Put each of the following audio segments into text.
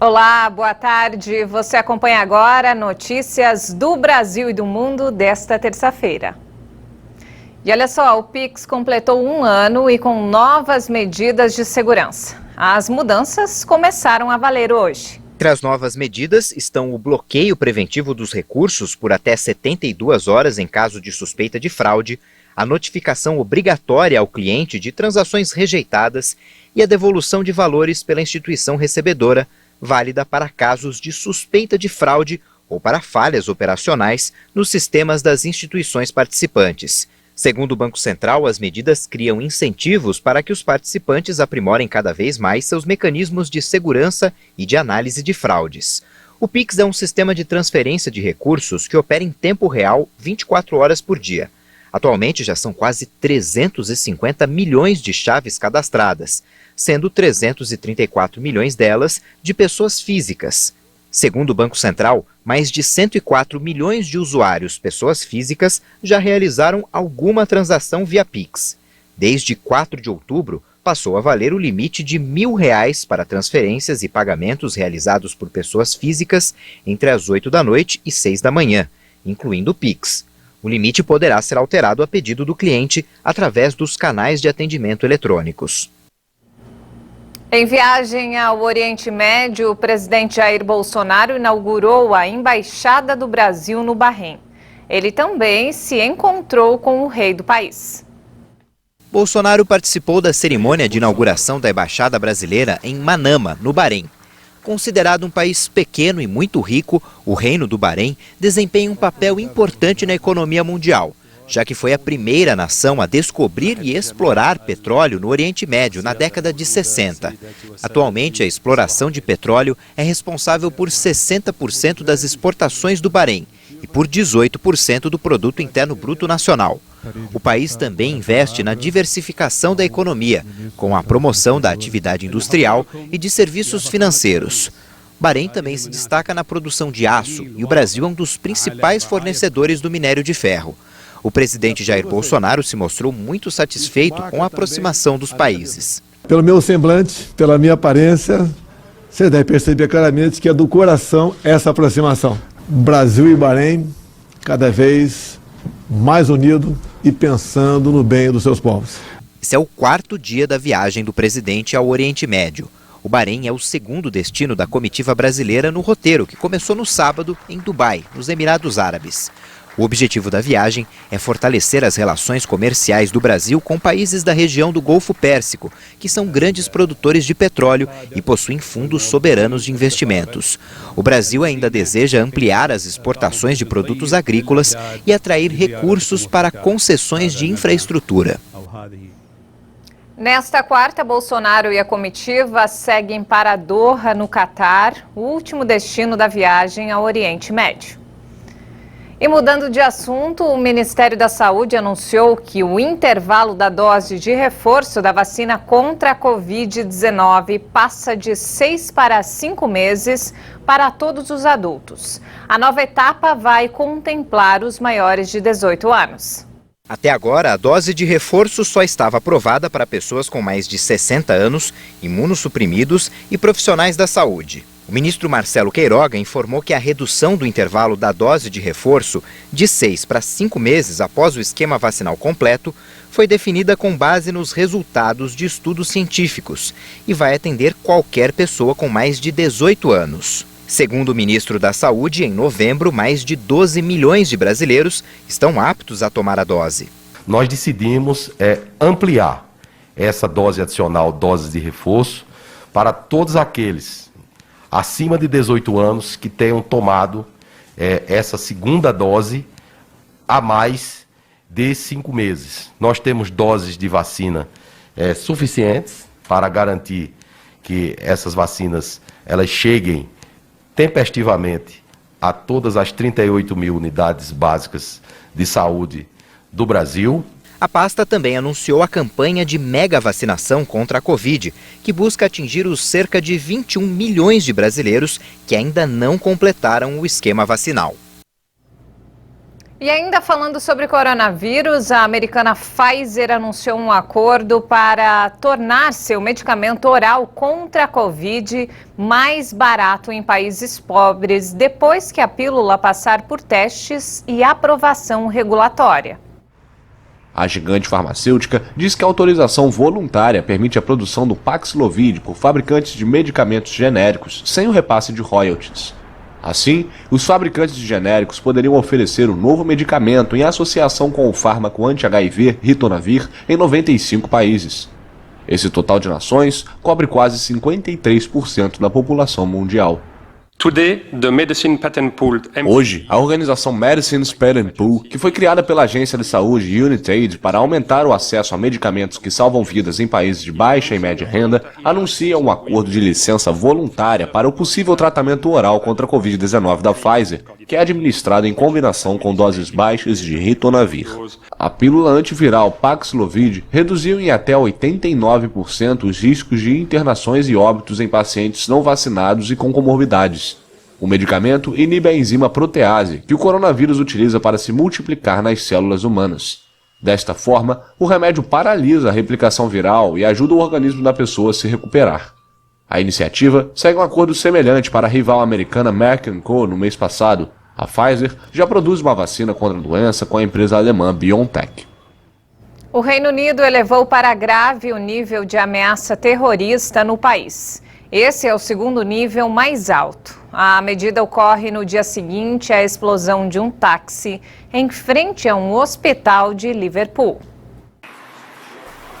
Olá, boa tarde. Você acompanha agora notícias do Brasil e do mundo desta terça-feira. E olha só, o Pix completou 1 ano e com novas medidas de segurança. As mudanças começaram a valer hoje. Entre as novas medidas estão o bloqueio preventivo dos recursos por até 72 horas em caso de suspeita de fraude, a notificação obrigatória ao cliente de transações rejeitadas e a devolução de valores pela instituição recebedora, válida para casos de suspeita de fraude ou para falhas operacionais nos sistemas das instituições participantes. Segundo o Banco Central, as medidas criam incentivos para que os participantes aprimorem cada vez mais seus mecanismos de segurança e de análise de fraudes. O Pix é um sistema de transferência de recursos que opera em tempo real 24 horas por dia. Atualmente já são quase 350 milhões de chaves cadastradas, sendo 334 milhões delas de pessoas físicas. Segundo o Banco Central, mais de 104 milhões de usuários, pessoas físicas, já realizaram alguma transação via Pix. Desde 4 de outubro, passou a valer o limite de R$ 1.000 para transferências e pagamentos realizados por pessoas físicas entre as 8 da noite e 6 da manhã, incluindo o Pix. O limite poderá ser alterado a pedido do cliente através dos canais de atendimento eletrônicos. Em viagem ao Oriente Médio, o presidente Jair Bolsonaro inaugurou a Embaixada do Brasil no Bahrein. Ele também se encontrou com o rei do país. Bolsonaro participou da cerimônia de inauguração da Embaixada Brasileira em Manama, no Bahrein. Considerado um país pequeno e muito rico, o Reino do Bahrein desempenha um papel importante na economia mundial, já que foi a primeira nação a descobrir e explorar petróleo no Oriente Médio na década de 60. Atualmente, a exploração de petróleo é responsável por 60% das exportações do Bahrein e por 18% do produto interno bruto nacional. O país também investe na diversificação da economia, com a promoção da atividade industrial e de serviços financeiros. Bahrein também se destaca na produção de aço e o Brasil é um dos principais fornecedores do minério de ferro. O presidente Jair Bolsonaro se mostrou muito satisfeito com a aproximação dos países. Pelo meu semblante, pela minha aparência, você deve perceber claramente que é do coração essa aproximação. Brasil e Bahrein, cada vez mais unido e pensando no bem dos seus povos. Esse é o 4º dia da viagem do presidente ao Oriente Médio. O Bahrein é o 2º destino da comitiva brasileira no roteiro, que começou no sábado em Dubai, nos Emirados Árabes. O objetivo da viagem é fortalecer as relações comerciais do Brasil com países da região do Golfo Pérsico, que são grandes produtores de petróleo e possuem fundos soberanos de investimentos. O Brasil ainda deseja ampliar as exportações de produtos agrícolas e atrair recursos para concessões de infraestrutura. Nesta quarta, Bolsonaro e a comitiva seguem para Doha, no Catar, o último destino da viagem ao Oriente Médio. E mudando de assunto, o Ministério da Saúde anunciou que o intervalo da dose de reforço da vacina contra a Covid-19 passa de 6 para 5 meses para todos os adultos. A nova etapa vai contemplar os maiores de 18 anos. Até agora, a dose de reforço só estava aprovada para pessoas com mais de 60 anos, imunossuprimidos e profissionais da saúde. O ministro Marcelo Queiroga informou que a redução do intervalo da dose de reforço de 6 para 5 meses após o esquema vacinal completo foi definida com base nos resultados de estudos científicos e vai atender qualquer pessoa com mais de 18 anos. Segundo o ministro da Saúde, em novembro, mais de 12 milhões de brasileiros estão aptos a tomar a dose. Nós decidimos ampliar essa dose adicional, doses de reforço, para todos aqueles acima de 18 anos que tenham tomado essa segunda dose há mais de 5 meses. Nós temos doses de vacina suficientes para garantir que essas vacinas elas cheguem tempestivamente a todas as 38 mil unidades básicas de saúde do Brasil. A pasta também anunciou a campanha de mega vacinação contra a Covid, que busca atingir os cerca de 21 milhões de brasileiros que ainda não completaram o esquema vacinal. E ainda falando sobre coronavírus, a americana Pfizer anunciou um acordo para tornar seu medicamento oral contra a Covid mais barato em países pobres, depois que a pílula passar por testes e aprovação regulatória. A gigante farmacêutica diz que a autorização voluntária permite a produção do Paxlovid por fabricantes de medicamentos genéricos, sem o repasse de royalties. Assim, os fabricantes de genéricos poderiam oferecer o novo medicamento em associação com o fármaco anti-HIV Ritonavir em 95 países. Esse total de nações cobre quase 53% da população mundial. Hoje, a organização Medicines Patent Pool, que foi criada pela agência de saúde UnitAid para aumentar o acesso a medicamentos que salvam vidas em países de baixa e média renda, anuncia um acordo de licença voluntária para o possível tratamento oral contra a Covid-19 da Pfizer, que é administrado em combinação com doses baixas de Ritonavir. A pílula antiviral Paxlovid reduziu em até 89% os riscos de internações e óbitos em pacientes não vacinados e com comorbidades. O medicamento inibe a enzima protease, que o coronavírus utiliza para se multiplicar nas células humanas. Desta forma, o remédio paralisa a replicação viral e ajuda o organismo da pessoa a se recuperar. A iniciativa segue um acordo semelhante para a rival americana Merck & Co. no mês passado. A Pfizer já produz uma vacina contra a doença com a empresa alemã BioNTech. O Reino Unido elevou para grave o nível de ameaça terrorista no país. Esse é o segundo nível mais alto. A medida ocorre no dia seguinte à explosão de um táxi em frente a um hospital de Liverpool.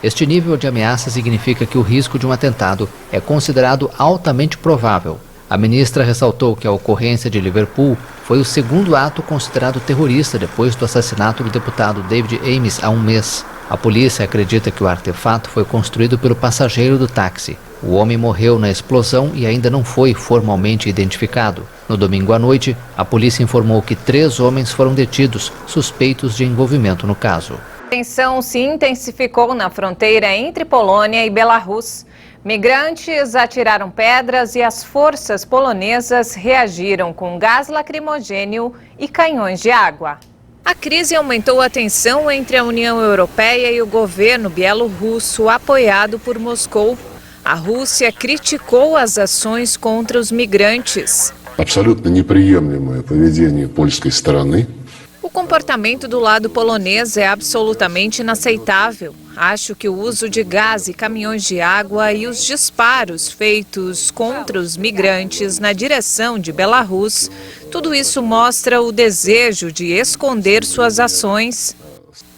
Este nível de ameaça significa que o risco de um atentado é considerado altamente provável. A ministra ressaltou que a ocorrência de Liverpool foi o segundo ato considerado terrorista depois do assassinato do deputado David Amess há um mês. A polícia acredita que o artefato foi construído pelo passageiro do táxi. O homem morreu na explosão e ainda não foi formalmente identificado. No domingo à noite, a polícia informou que 3 homens foram detidos, suspeitos de envolvimento no caso. A tensão se intensificou na fronteira entre Polônia e Belarus. Migrantes atiraram pedras e as forças polonesas reagiram com gás lacrimogênio e canhões de água. A crise aumentou a tensão entre a União Europeia e o governo bielorrusso, apoiado por Moscou. A Rússia criticou as ações contra os migrantes. Абсолютно неприемлемое поведение польской стороны. O comportamento do lado polonês é absolutamente inaceitável. Acho que o uso de gás e caminhões de água e os disparos feitos contra os migrantes na direção de Belarus, tudo isso mostra o desejo de esconder suas ações.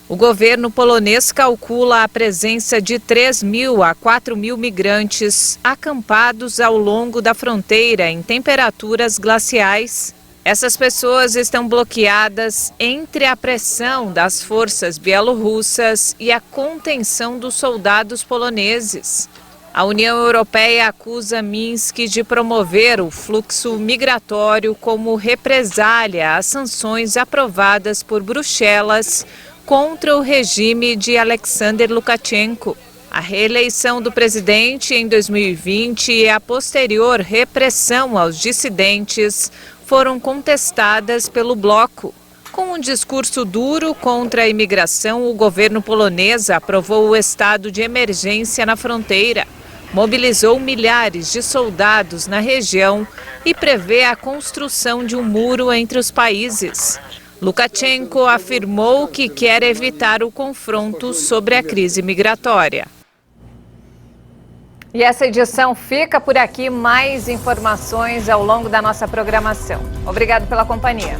O governo polonês calcula a presença de 3.000 a 4.000 migrantes acampados ao longo da fronteira em temperaturas glaciais. Essas pessoas estão bloqueadas entre a pressão das forças bielorrussas e a contenção dos soldados poloneses. A União Europeia acusa Minsk de promover o fluxo migratório como represália às sanções aprovadas por Bruxelas contra o regime de Alexander Lukashenko. A reeleição do presidente em 2020 e a posterior repressão aos dissidentes foram contestadas pelo bloco. Com um discurso duro contra a imigração, o governo polonês aprovou o estado de emergência na fronteira, mobilizou milhares de soldados na região e prevê a construção de um muro entre os países. Lukashenko afirmou que quer evitar o confronto sobre a crise migratória. E essa edição fica por aqui. Mais informações ao longo da nossa programação. Obrigado pela companhia.